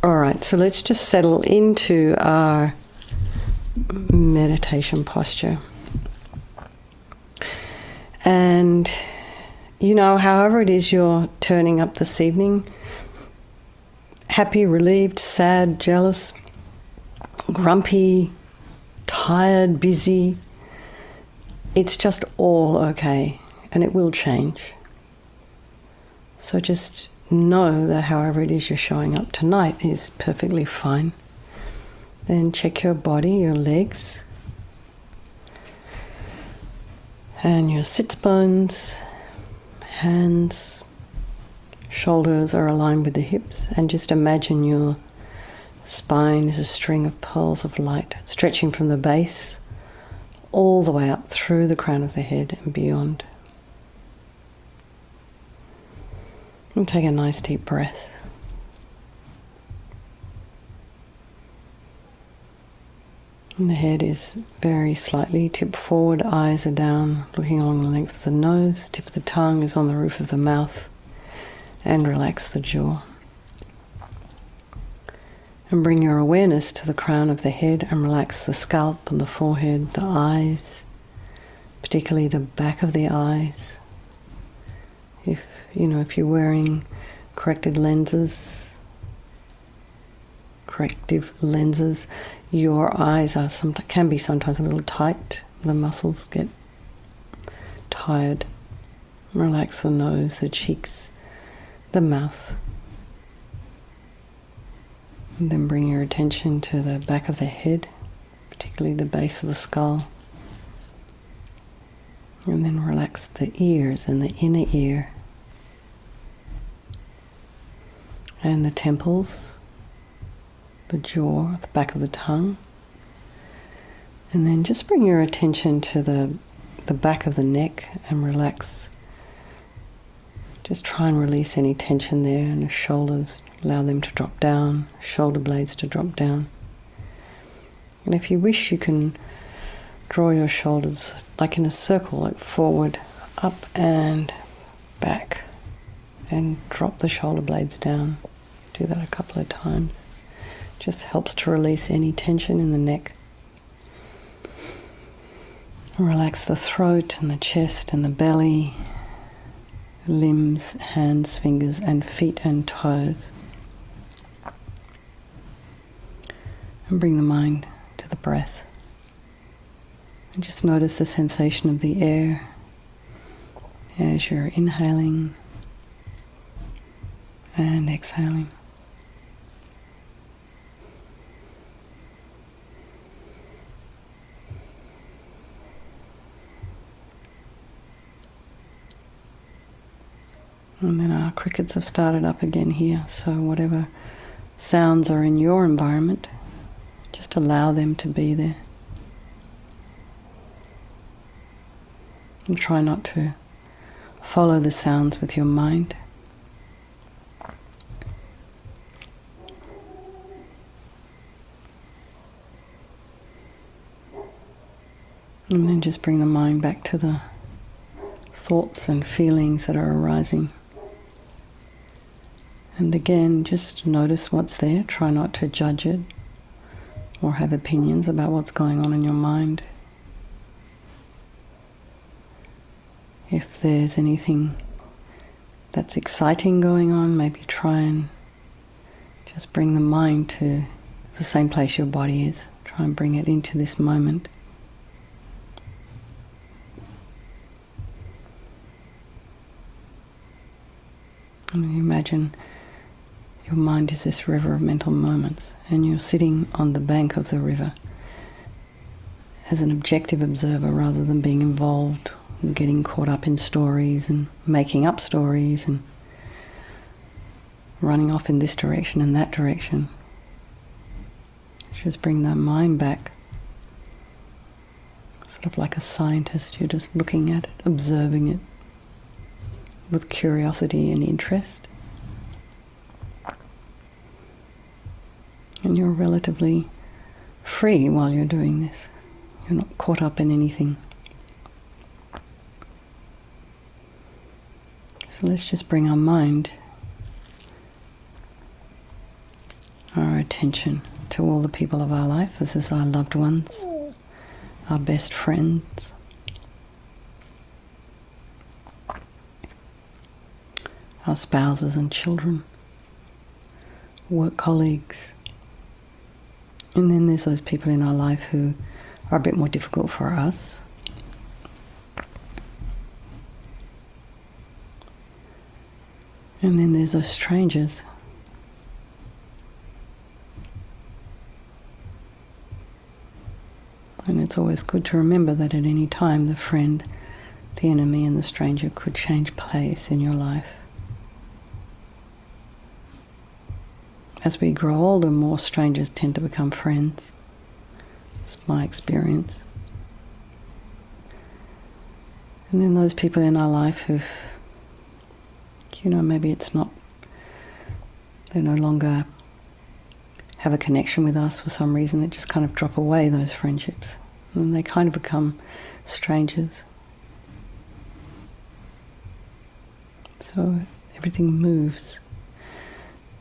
All right, so let's just settle into our meditation posture. And, you know, however it is you're turning up this evening, happy, relieved, sad, jealous, grumpy, tired, busy, it's just all okay, and it will change. So just know that however it is you're showing up tonight is perfectly fine. Then check your body, your legs, and your sits bones, hands, shoulders are aligned with the hips, and just imagine your spine is a string of pearls of light stretching from the base all the way up through the crown of the head and beyond. And take a nice deep breath. And the head is very slightly tipped forward, eyes are down, looking along the length of the nose, tip of the tongue is on the roof of the mouth, and relax the jaw. And bring your awareness to the crown of the head and relax the scalp and the forehead, the eyes, particularly the back of the eyes. If you're wearing corrective lenses, your eyes can be sometimes a little tight. The muscles get tired. Relax the nose, the cheeks, the mouth. And then bring your attention to the back of the head, particularly the base of the skull. And then relax the ears and the inner ear. And the temples, the jaw, the back of the tongue. And then just bring your attention to the back of the neck and relax. Just try and release any tension there, and the shoulders, allow them to drop down, shoulder blades to drop down. And if you wish, you can draw your shoulders like in a circle, like forward, up and back, and drop the shoulder blades down. Do that a couple of times. Just helps to release any tension in the neck. And relax the throat and the chest and the belly, limbs, hands, fingers, and feet and toes. And bring the mind to the breath. And just notice the sensation of the air as you're inhaling and exhaling. And then our crickets have started up again here, so whatever sounds are in your environment, just allow them to be there. And try not to follow the sounds with your mind. And then just bring the mind back to the thoughts and feelings that are arising. And again, just notice what's there. Try not to judge it or have opinions about what's going on in your mind. If there's anything that's exciting going on, maybe try and just bring the mind to the same place your body is. Try and bring it into this moment. And you imagine your mind is this river of mental moments, and you're sitting on the bank of the river as an objective observer rather than being involved, getting caught up in stories and making up stories and running off in this direction and that direction. Just bring that mind back, sort of like a scientist. You're just looking at it, observing it with curiosity and interest. And you're relatively free while you're doing this. You're not caught up in anything. So let's just bring our mind our attention to all the people of our life. This is our loved ones, our best friends, our spouses and children, work colleagues. And then there's those people in our life who are a bit more difficult for us. And then there's those strangers. And it's always good to remember that at any time the friend, the enemy and the stranger could change place in your life. As we grow older, more strangers tend to become friends. It's my experience. And then those people in our life who've, maybe it's not, they no longer have a connection with us for some reason, they just kind of drop away, those friendships. And they kind of become strangers. So everything moves.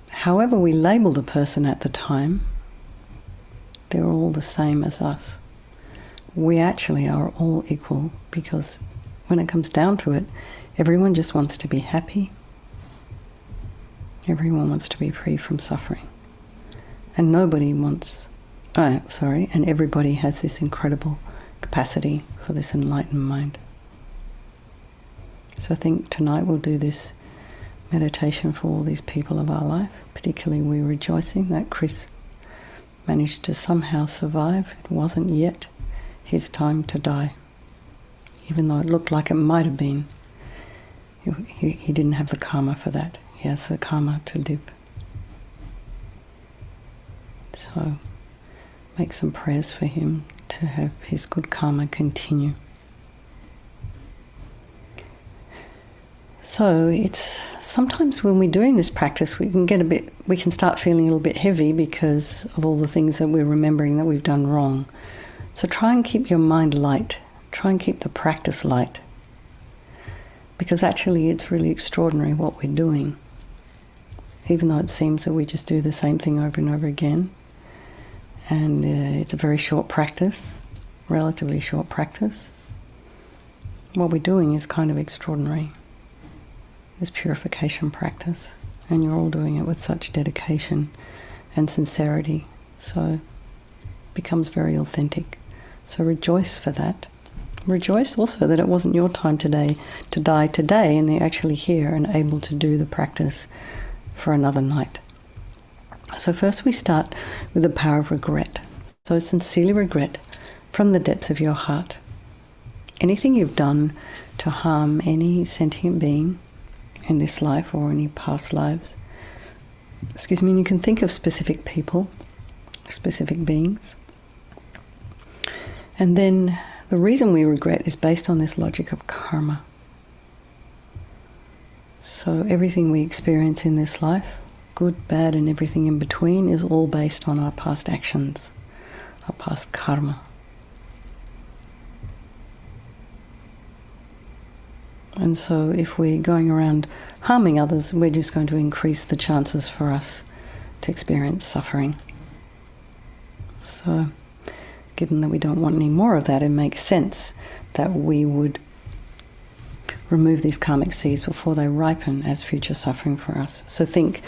However we label the person at the time, they're all the same as us. We actually are all equal, because when it comes down to it, everyone just wants to be happy. Everyone wants to be free from suffering. And and everybody has this incredible capacity for this enlightened mind. So I think tonight we'll do this meditation for all these people of our life. Particularly we're rejoicing that Chris managed to somehow survive. It wasn't yet his time to die. Even though it looked like it might have been. He didn't have the karma for that. He has the karma to live. So make some prayers for him to have his good karma continue. So it's sometimes when we're doing this practice, we can start feeling a little bit heavy because of all the things that we're remembering that we've done wrong. So try and keep your mind light. Try and keep the practice light. Because actually it's really extraordinary what we're doing. Even though it seems that we just do the same thing over and over again. And it's a very short practice, relatively short practice. What we're doing is kind of extraordinary. This purification practice, and you're all doing it with such dedication and sincerity, so it becomes very authentic. So rejoice for that. Rejoice also that it wasn't your time today to die today, and they're actually here and able to do the practice for another night. So first we start with the power of regret. So sincerely regret from the depths of your heart anything you've done to harm any sentient being in this life or any past lives. And you can think of specific people, specific beings. And then the reason we regret is based on this logic of karma. So everything we experience in this life, good, bad, and everything in between, is all based on our past actions, our past karma. And so if we're going around harming others, we're just going to increase the chances for us to experience suffering. So given that we don't want any more of that, it makes sense that we would remove these karmic seeds before they ripen as future suffering for us. So think,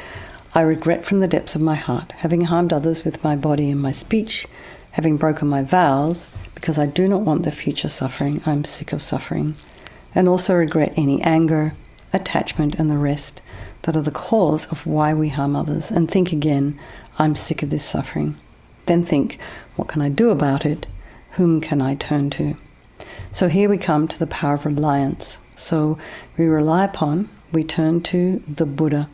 I regret from the depths of my heart, having harmed others with my body and my speech, having broken my vows, because I do not want the future suffering. I'm sick of suffering. And also regret any anger, attachment, and the rest that are the cause of why we harm others. And think again, I'm sick of this suffering. Then think, what can I do about it? Whom can I turn to? So here we come to the power of reliance. So we turn to the Buddha,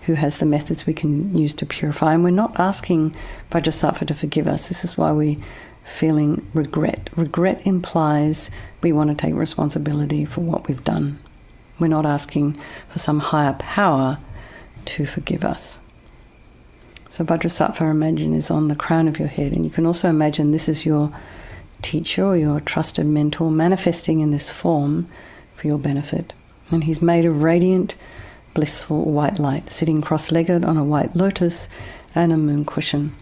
who has the methods we can use to purify. And we're not asking Vajrasattva to forgive us. This is why we're feeling regret. Regret implies we want to take responsibility for what we've done. We're not asking for some higher power to forgive us. So Vajrasattva, imagine, is on the crown of your head. And you can also imagine this is your teacher or your trusted mentor manifesting in this form for your benefit. And he's made of radiant, blissful white light, sitting cross-legged on a white lotus, and a moon cushion.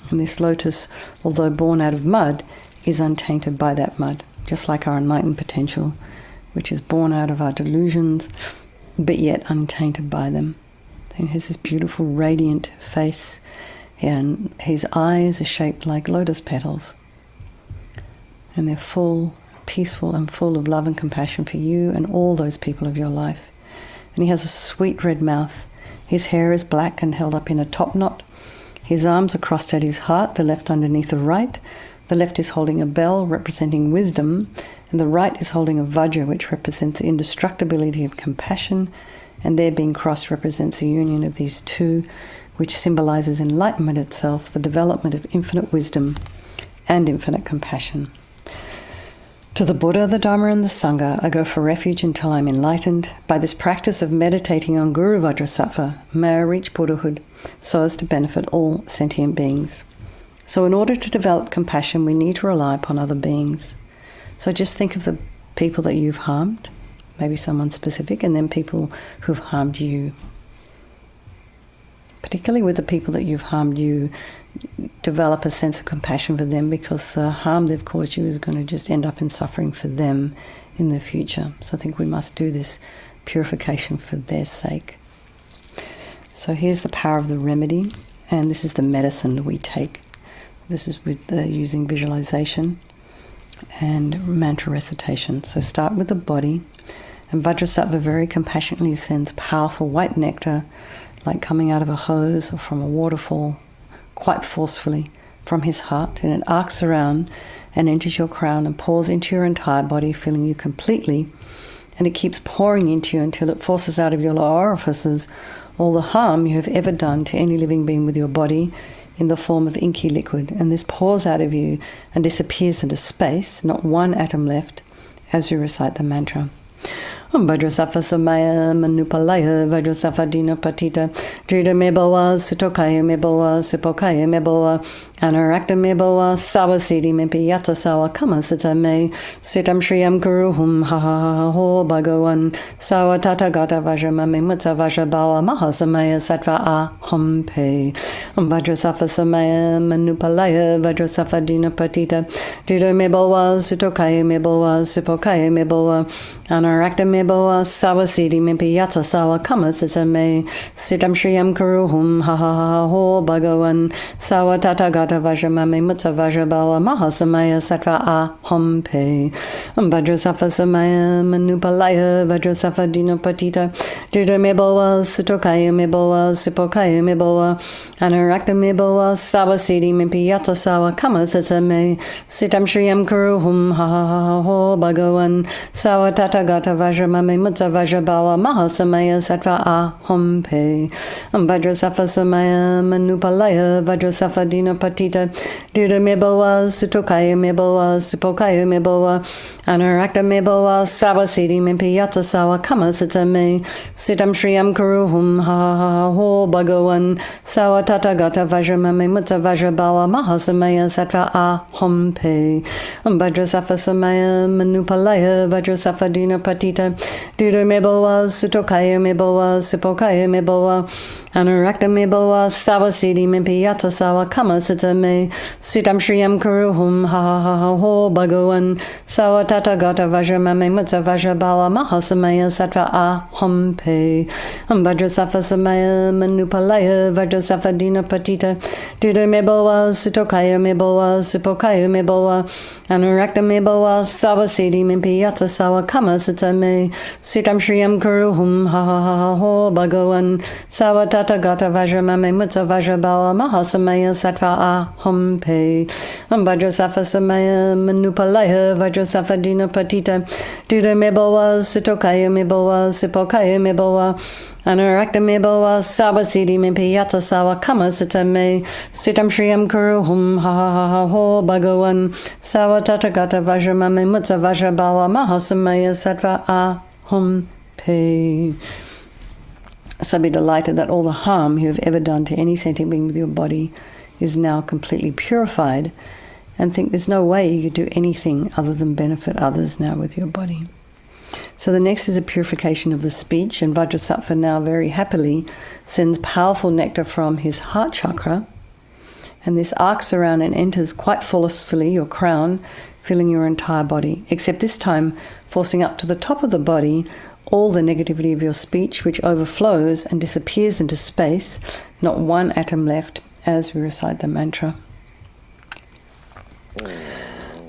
And this lotus, although born out of mud, is untainted by that mud, just like our enlightened potential, which is born out of our delusions, but yet untainted by them. And he has this beautiful radiant face, and his eyes are shaped like lotus petals. And they're full, peaceful, and full of love and compassion for you and all those people of your life. And he has a sweet red mouth. His hair is black and held up in a top knot. His arms are crossed at his heart, the left underneath the right. The left is holding a bell representing wisdom, and the right is holding a vajra, which represents the indestructibility of compassion, and their being crossed represents the union of these two, which symbolizes enlightenment itself, the development of infinite wisdom and infinite compassion. To the Buddha, the Dharma, and the Sangha, I go for refuge until I'm enlightened. By this practice of meditating on Guru Vajrasattva, may I reach Buddhahood so as to benefit all sentient beings. So in order to develop compassion, we need to rely upon other beings. So just think of the people that you've harmed, maybe someone specific, and then people who've harmed you. Particularly with the people that you've harmed, you develop a sense of compassion for them, because the harm they've caused you is going to just end up in suffering for them in the future. So I think we must do this purification for their sake. So here's the power of the remedy, and this is the medicine we take. This is with using visualization and mantra recitation. So start with the body, and Vajrasattva very compassionately sends powerful white nectar, like coming out of a hose or from a waterfall, quite forcefully from his heart, and it arcs around and enters your crown and pours into your entire body, filling you completely, and it keeps pouring into you until it forces out of your lower orifices all the harm you have ever done to any living being with your body in the form of inky liquid. And this pours out of you and disappears into space, not one atom left, as you recite the mantra. Vajrasattva samaya manupalaya Vajrasattva dina patita Drita mebawa sutokaya mebawa supokaya mebawa Anarakta mebawa sawasidi mempiyata sawa kama sita me Sitam shriyam kuruhum ha ha ha ho bhagavan Sawa tata gata vajramame mutta vajrabawa mahasamaya sattva aham pe Vajrasattva samaya manupalaya Vajrasattva dina patita Drita mebawa sutokaya mebawa supokaya mebawa Anarakta mebawa sawasidi mempiyata sawa kama sita me Sitam shriyam kuruhum ha ha ha ho bhagavan Sawa tata gata vajramame mutta vajrabawa mahasamaya sattva aham pe Vajrasattva samaya manupalaya Vajrasattva dina patita Drita mebawa sutokaya mebawa supokaya mebawa Anarakta mebawa sawasidi mempiyata sawa kama sita me Sitam shriyam kuruhum ha ha ha ho bhagavan Sawa tata gata vajramame mutta vajrabawa mahasamaya sattva aham pe Vajrasattva samaya manupalaya Vajrasattva dina patita Drita mebawa sutokaya mebawa supokaya mebawa Anarakta mebawa sawasidi mempiyata sawa kama sita me Sitam shriyam kuruhum ha ha ha ho bhagavan Sawa tata gata vajramame mutta vajrabawa mahasamaya sattva aham pe Vajrasattva samaya manupalaya Vajrasattva dina patita Drita mebawa sutokaya mebawa supokaya mebawa Anarakta mebawa sawasidi mempiyata sawa kama sita me Sitam shriyam kuruhum ha ha ha ha ho bhagavan Sawa tata gata vajramame mutta vajrabawa mahasamaya sattva aham pe Vajrasattva samaya manupalaya Vajrasattva dina patita Drita mebawa sutokaya mebawa supokaya mebawa Anarakta mebawa sawasidi mempiyata sawa kama sita me Sitam shriyam kuruhum ha ha ha ha ho bhagavan Sawa tata gata vajramame mutta vajrabawa mahasamaya sattva aham pe Vajrasattva samaya manupalaya Vajrasattva dina patita Drita mebawa sutokaya mebawa supokaya mebawa Anarakta mebawa sawasidi mempiyata sawa kama sita me Sitam shriyam kuruhum ha ha ha ha ho bhagavan Sawa tata gata vajramame mutta vajrabawa mahasamaya sattva aham pe. So be delighted that all the harm you have ever done to any sentient being with your body is now completely purified, and think there's no way you could do anything other than benefit others now with your body. So the next is a purification of the speech, and Vajrasattva now very happily sends powerful nectar from his heart chakra, and this arcs around and enters quite forcefully your crown, filling your entire body, except this time forcing up to the top of the body all the negativity of your speech, which overflows and disappears into space, not one atom left, as we recite the mantra.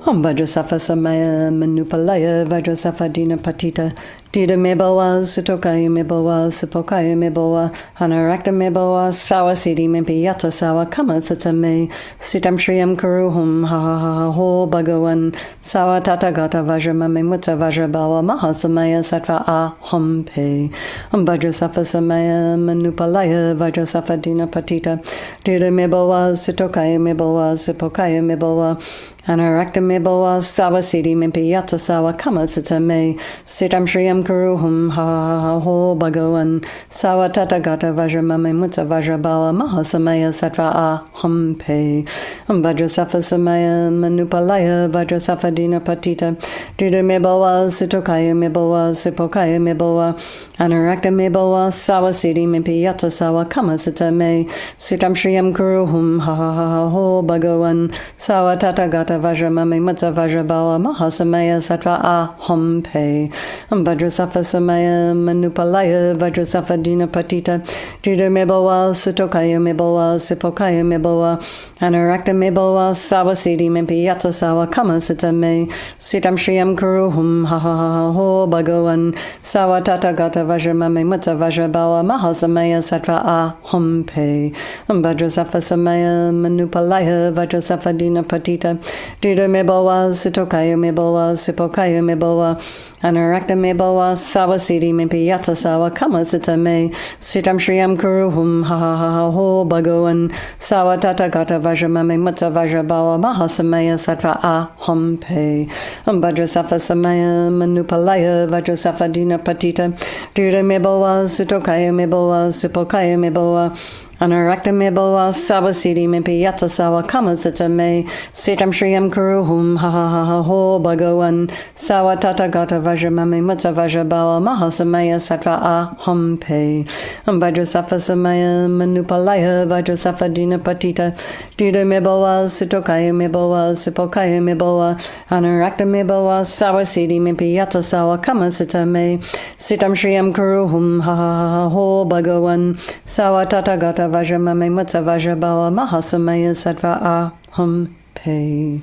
Om Vajrasattva Samaya Manupalaya Vajrasattva Dina Patita Dida Mebawa Sutokaya Mebawa Supokaya Mebawa Hanarakta Mebawa Sawasidi Mempi Yata Sawa Kama Satsame Sitam Shriyam Kuruhum Ha Ha Ha Ho Bhagavan Sawa Tata Gata Vajramame Mutsa Vajrabawa Mahasamaya Sattva Aham Pe Om Vajrasattva Samaya Manupalaya Vajrasattva Dina Patita Dida Mebawa Sutokaya Mebawa Supokaya Mebawa Anarakta Mebawa Sawasidi Mempi Yata Sawa Kama Satsame Sitam Shriyam Kuruhum Ha Ha Ha Ho Bhagavan Sawa Tata Gata Vajramame Mutsa Vajrabawa Mahasamaya Sattva Aham Pe Om Vajrasattva Samaya Manupalaya Vajrasattva Dina Patita Dida Mebawa Sutokaya Mebawa Supokaya Mebawa Anarakta Mebawa Sawasidi Mempi Yata Sawa Kama Satsame Sitam Shriyam Kuruhum Ha Ha Ha Ho Bhagavan Sawa Tata Gata Vajramame Mutsa Vajrabawa Mahasamaya Sattva Aham Pe Om Vajrasattva Samaya Manupalaya Vajrasattva Dina Patita Dida Mebawa Sutokaya Mebawa Supokaya Mebawa Anarakta Mebawa Sawasidi Mempi Yata Sawa Kama Satsame Sitam Shriyam Kuruhum Ha Ha Ha Ho Bhagavan Sawa Tata Gata Vajramame Mutsa Vajrabawa Mahasamaya Sattva Aham Pe Om Vajrasattva Samaya Manupalaya Vajrasattva Dina Patita Dida Mebawa Sutokaya Mebawa Supokaya Mebawa Anarakta Mebawa Sawasidi Mempi Yata Sawa Kama Satsame Sitam Shriyam Kuruhum Ha Ha Ha Ho Bhagavan Sawa Tata Gata Vajramame Mutsa Vajrabawa Mahasamaya Sattva Aham Pe Om Vajrasattva Samaya Manupalaya Vajrasattva Dina Patita Dida Mebawa Sutokaya Mebawa Supokaya Mebawa Anarakta Mebawa Sawasidi Mempi Yata Sawa Kama Satsame Sitam Shriyam Kuruhum Ha Ha Ha Ho Bhagavan Sawa Tata Gata Vajramame Mutsa Vajrabawa Mahasamaya Sattva Aham Pe Om Vajrasattva Samaya Manupalaya Vajrasattva Dina Patita Dida Mebawa Sutokaya Mebawa Supokaya Mebawa Anarakta Mebawa Sawasidi Mempi Yata Sawa Kama Satsame Sitam Shriyam Kuruhum Ha Ha Ha Ho Bhagavan Sawa Tata Gata Vajramame Mutsa Vajrabawa Mahasamaya Sattva Aham Pe.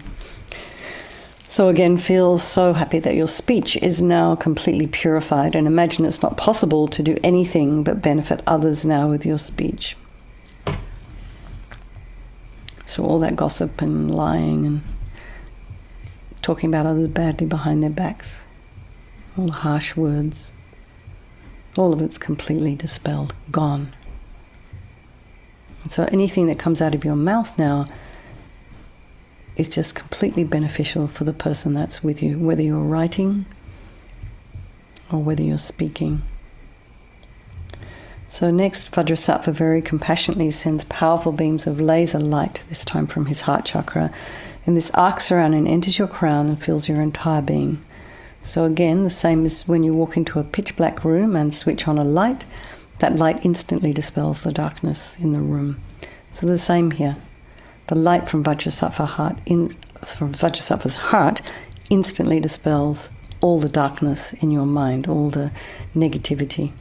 So again, feel so happy that your speech is now completely purified, and imagine it's not possible to do anything but benefit others now with your speech. So all that gossip and lying and talking about others badly behind their backs, all the harsh words, all of it's completely dispelled, gone. And so anything that comes out of your mouth now is just completely beneficial for the person that's with you, whether you're writing or whether you're speaking. So next, Vajrasattva very compassionately sends powerful beams of laser light, this time from his heart chakra, and this arcs around and enters your crown and fills your entire being. So again, the same as when you walk into a pitch black room and switch on a light, that light instantly dispels the darkness in the room. So the same here. The light from Vajrasattva's heart instantly dispels all the darkness in your mind, all the negativity.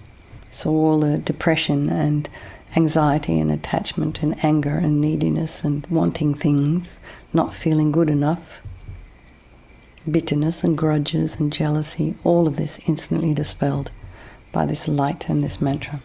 So all the depression and anxiety and attachment and anger and neediness and wanting things, not feeling good enough, bitterness and grudges and jealousy, all of this instantly dispelled by this light and this mantra.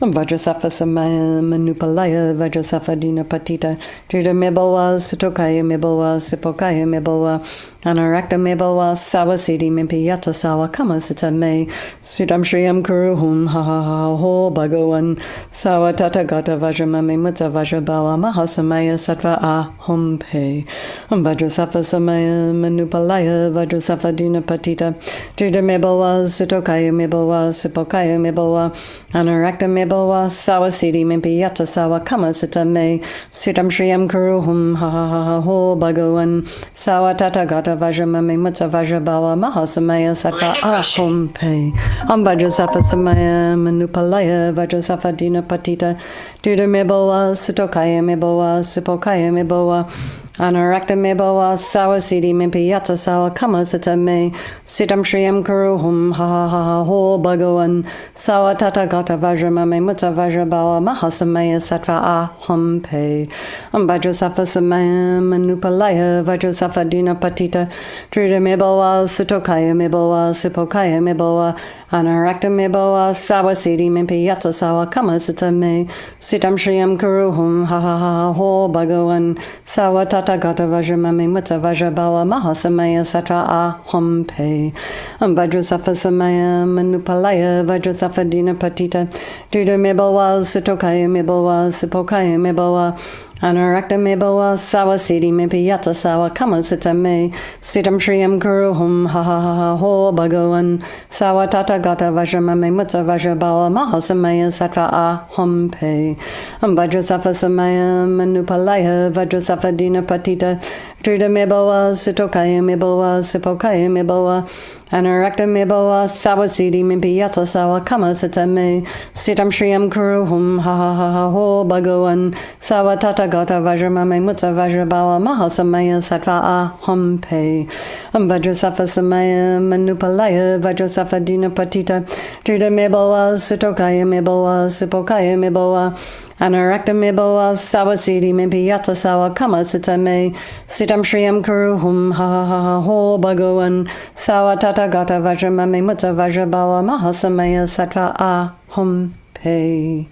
Om Vajrasattva Samaya Manupalaya Vajrasattva Dina Patita Dida Mebawa Sutokaya Mebawa Supokaya Mebawa Anarakta Mebawa Sawasidi Mempi Yata Sawa Kama Satsame Sitam Shriyam Kuruhum Ha Ha Ha Ho Bhagavan Sawa Tata Gata Vajramame Mutsa Vajrabawa Mahasamaya Sattva Aham Pe Om Vajrasattva Samaya Manupalaya Vajrasattva Dina Patita Dida Mebawa Sutokaya Mebawa Supokaya Mebawa Anarakta Mebawa Sawasidi Mempi Yata Sawa Kama Satsame Sitam Shriyam Kuruhum Ha Ha Ha Ho Bhagavan Sawa Tata Gata Vajramami Mutsa Vajrabhava Mahasamaya Sattva Aham Pe Vajrasattva Samaya Manupalaya Vajrasattva Dina Patita Duda Meboa Sutokaya Meboa Supokaya Meboa Anarakta Meboa Sawasidi Mimpi Yatsa Sawa Kama Sita Me Sitam Shriyam Kuruhum Ha Ha Ha Ho Bhagavan Sawa Tata Gata Vajramami Mutsa Vajrabhava Mahasamaya Sattva Aham Pe Vajrasattva Samaya Manupalaya Vajrasattva Dina Patita Druda Meboa Sutokaya Meboa Supokaya Meboa Anarakta Meboa Sawasidi Mimpi Yatsa Sawa Kama Sita Me Sitam Shriyam Kuruhum Ha Ha Ha Ho Bhagavan Sawa Tata Gata Vajramami Mutsa Vajrabhava Mahasamaya Sattva Aham Pe Vajrasattva Samaya Manupalaya Vajrasattva Dina Patita Duda Meboa Sutokaya Meboa Supokaya Meboa Anarakta Meboa Sawasidi Mimpi Yatsa Sawa Kama Sita Me Sitam Shriyam Kuruhum Ha Ha Ha Ho Bhagavan Sawa Tata Gata Vajramami Mutsa Vajrabhava Mahasamaya Sattva Aham Pe Vajrasattva Samaya Manupalaya Vajrasattva Dina Patita Druda Meboa Sutokaya Meboa Supokaya Meboa Anarakta Meboa Sawasidi Mimpi Yatsa Sawa Kama Sita Me Sitam Shriyam Kuruhum Ha Ha Ha Ho Bhagavan Sawa Tata Gata Vajramami Mutsa Vajrabhava Mahasamaya Sattva Aham Pe Vajrasattva Samaya Manupalaya Vajrasattva Dina Patita Druda Meboa Sutokaya Meboa Supokaya Meboa Anarakta Meboa Sawasidi Mimpi Yatsa Sawa Kama Sita Me Sitam Shriyam Kuruhum Ha Ha Ha Ho Bhagavan Sawa Tata Gata Vajramami Mutsa Vajrabhava Mahasamaya Sattva Aham Pe.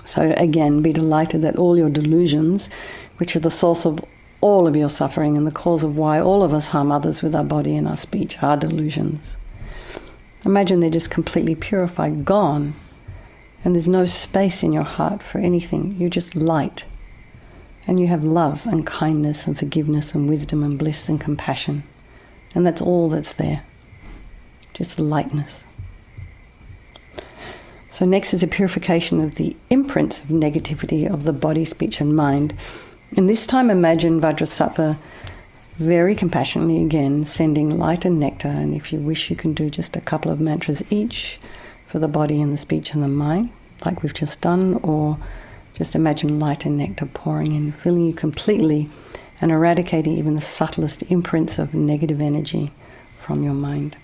So again, be delighted that all your delusions, which are the source of all of your suffering and the cause of why all of us harm others with our body and our speech, are delusions. Imagine they're just completely purified, gone. And there's no space in your heart for anything. You're just light. And you have love and kindness and forgiveness and wisdom and bliss and compassion. And that's all that's there. Just lightness. So next is a purification of the imprints of negativity of the body, speech and mind. And this time imagine Vajrasattva very compassionately again sending light and nectar. And if you wish, you can do just a couple of mantras each for the body and the speech and the mind, like we've just done, or just imagine light and nectar pouring in, filling you completely and eradicating even the subtlest imprints of negative energy from your mind.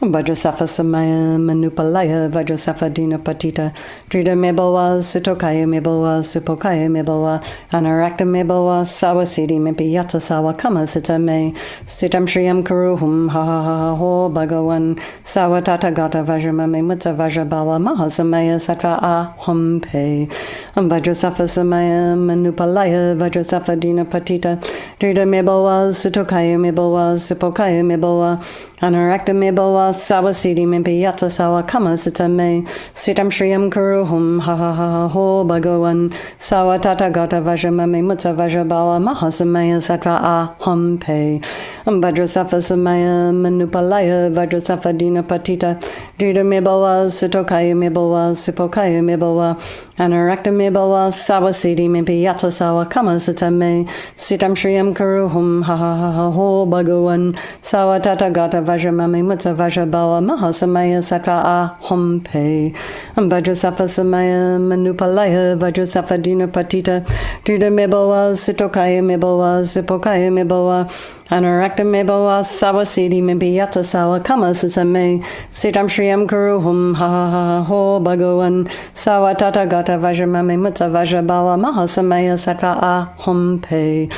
Vajrasattva Samaya Manupalaya Vajrasattva Dina Patita Drida Meboa Sutokaya Meboa Supokaya Meboa Anarakta Meboa Sawasidi Mimpi Yatsa Sawa Kama Sita Me Sitam Shriyam Kuruhum Ha Ha Ha Ho Bhagavan Sawa Tata Gata Vajramami Mutsa Vajrabhava Mahasamaya Sattva Aham Pe Vajrasattva Samaya Manupalaya Vajrasattva Dina Patita Drida Meboa Sutokaya Meboa Supokaya Meboa Anarakta Meboa Sawasidi Mimpi Yatsa Sawa Kama Sita Me Sitam Shriyam Kuruhum Ha Ha Ha Ho Bhagavan Sawa Tata Gata Vajramami Mutsa Vajrabhava Mahasamaya Sattva Aham Pe Vajrasattva Samaya Manupalaya Vajrasattva Dina Patita Drida Meboa Sutokaya Meboa Supokaya Meboa Anarakta Meboa Sawasidi Mimpi Yatsa Sawa Kama Sita Me Sitam Shriyam Kuruhum Ha Ha Ha Ho Bhagavan Sawa Tata Gata Vajramami Mutsa Vajrabhava Mahasamaya Sattva Aham Pe Vajrasattva Samaya Manupalaya Vajrasattva Dina Patita Drida Meboa Sutokaya Meboa Supokaya Meboa Anarakta Meboa Sawasidi Mimpi Yatsa Sawa Kama Sita Me Sitam Shriyam Kuruhum Ha Ha Ha Ho Bhagavan Sawa Tata Gata Vajramami Mutsa Vajrabhava Mahasamaya Sattva Aham Pe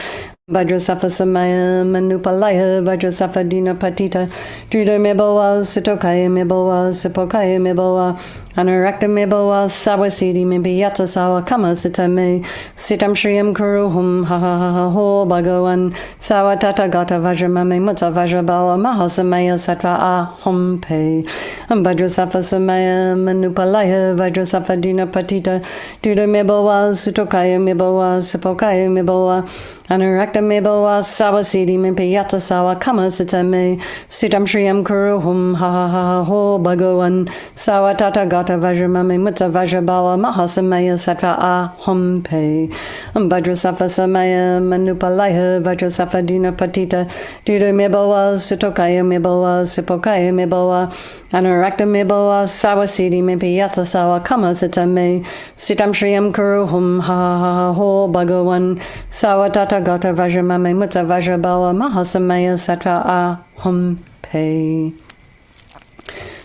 Vajrasattva Samaya Manupalaya Vajrasattva Dina Patita Drida Meboa Sutokaya Meboa Supokaya Meboa Anarakta Meboa Sawasidi Mimpi Yatsa Sawa Kama Sita Me Sitam Shriyam Kuruhum Ha Ha Ha Ho Bhagavan Sawa Tata Gata Vajramami Mutsa Vajrabhava Mahasamaya Sattva Aham Pe Vajrasattva Samaya Manupalaya Vajrasattva Dina Patita Drida Meboa Sutokaya Meboa Supokaya Meboa Anarakta Meboa Sawasidi Mimpi Yatsa Sawa Kama Sita Me Sitam Shriyam Kuruhum Ha Ha Ha Ho Bhagavan Sawa Tata Gata gata Vajramame Mutta Vajrabawa Mahasamaya Sattva Aham Pe Vajrasattva Samaya Manupalaya Vajrasattva Dina Patita Duda Mebawa Sutokaya Mebawa Sipokaya Mebawa Anurakta Mebawa Sawasidi Mepi Yatsa Sawa Kama Sita Me Sitam Shriyam Kuruhum Ha Ha Ho Bhagawan Sawatata Gata Vajramame Mutta Vajrabawa Mahasamaya Sattva Aham Pe.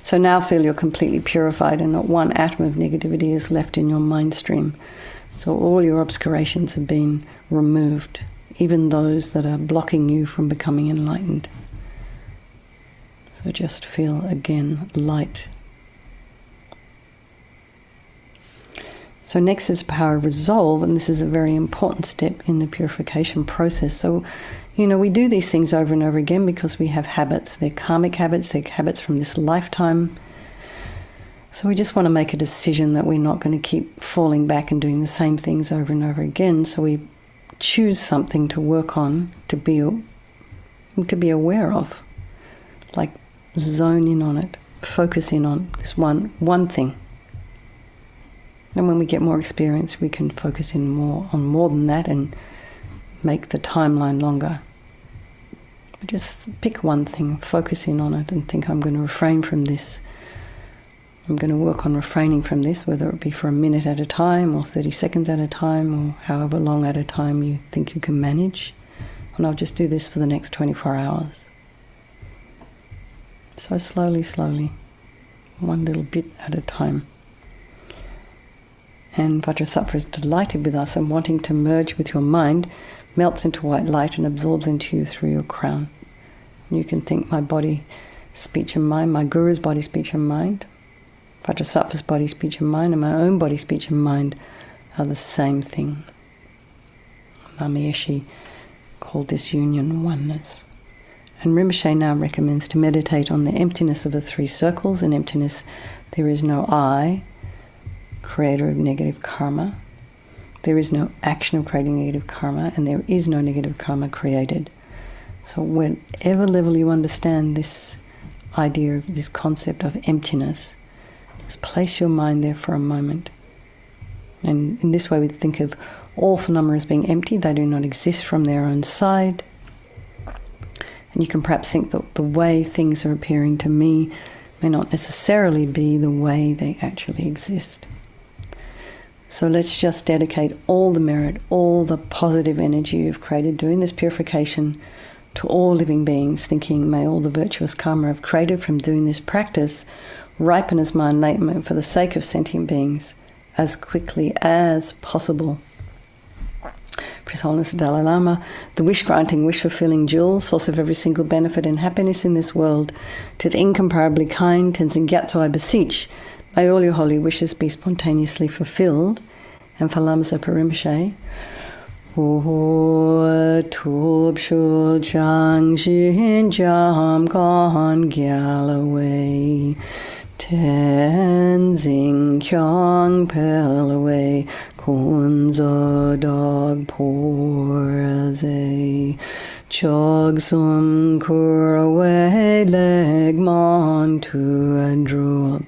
So now feel you're completely purified and not one atom of negativity is left in your mind stream. So all your obscurations have been removed, even those that are blocking you from becoming enlightened. So just feel again light. So next is the power of resolve, and this is a very important step in the purification process. So, you know, we do these things over and over again because we have habits. They're karmic habits, they're habits from this lifetime. So we just want to make a decision that we're not going to keep falling back and doing the same things over and over again. So we choose something to work on, to be aware of. Like zone in on it, focus in on this one thing. And when we get more experience, we can focus in on more than that and make the timeline longer. But just pick one thing, focus in on it and think, I'm going to refrain from this. I'm going to work on refraining from this, whether it be for a minute at a time or 30 seconds at a time or however long at a time you think you can manage. And I'll just do this for the next 24 hours. So slowly, one little bit at a time. And Vajrasattva is delighted with us and wanting to merge with your mind, melts into white light and absorbs into you through your crown. And you can think my body, speech and mind, my guru's body, speech and mind, Vajrasattva's body, speech and mind, and my own body, speech and mind are the same thing. LAMA YESHE called this union oneness. And Rinpoche now recommends to meditate on the emptiness of the three circles. In emptiness, there is no I, creator of negative karma. There is no action of creating negative karma, and there is no negative karma created. So whatever level you understand this idea of this concept of emptiness, just place your mind there for a moment. And in this way we think of all phenomena as being empty. They do not exist from their own side. And you can perhaps think that the way things are appearing to me may not necessarily be the way they actually exist. So let's just dedicate all the merit, all the positive energy you've created doing this purification to all living beings, thinking, may all the virtuous karma I've created from doing this practice ripen as my enlightenment for the sake of sentient beings as quickly as possible. For His Holiness the Dalai Lama, the wish-granting, wish-fulfilling jewel, source of every single benefit and happiness in this world, to the incomparably kind Tenzin Gyatso I beseech, may all your holy wishes be spontaneously fulfilled. And for Lama Zopa Rinpoche, O Tub Shul Chang Shin Jam Gon Gyalaway, Tenzin Kyong Pelaway, Kunzo Dog Porze, Chog Sum Kuraway Legmon to a Drub,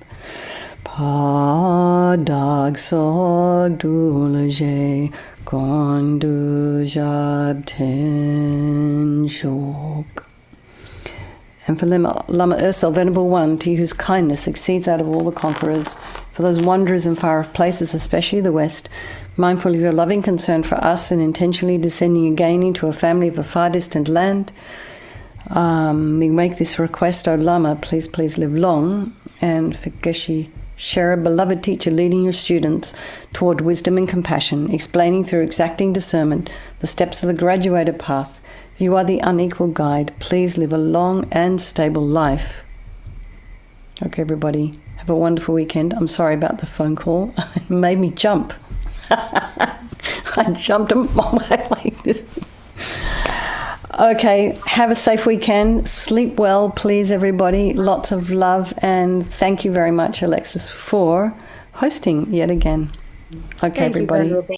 Padag Sog Dulaje, Kondu Jab Ten Shok. And for Lama Ursel, Venerable One, to you whose kindness exceeds that of all the conquerors, for those wanderers in far-off places, especially the West, mindful of your loving concern for us and intentionally descending again into a family of a far distant land, we make this request, O Lama, please live long, and for Geshe Share, beloved teacher, leading your students toward wisdom and compassion, explaining through exacting discernment the steps of the graduated path. You are the unequal guide. Please live a long and stable life. Okay, everybody, have a wonderful weekend. I'm sorry about the phone call. It made me jump. I jumped like this. Okay, have a safe weekend. Sleep well, please, everybody. Lots of love, and thank you very much, Alexis, for hosting yet again. Okay, everybody.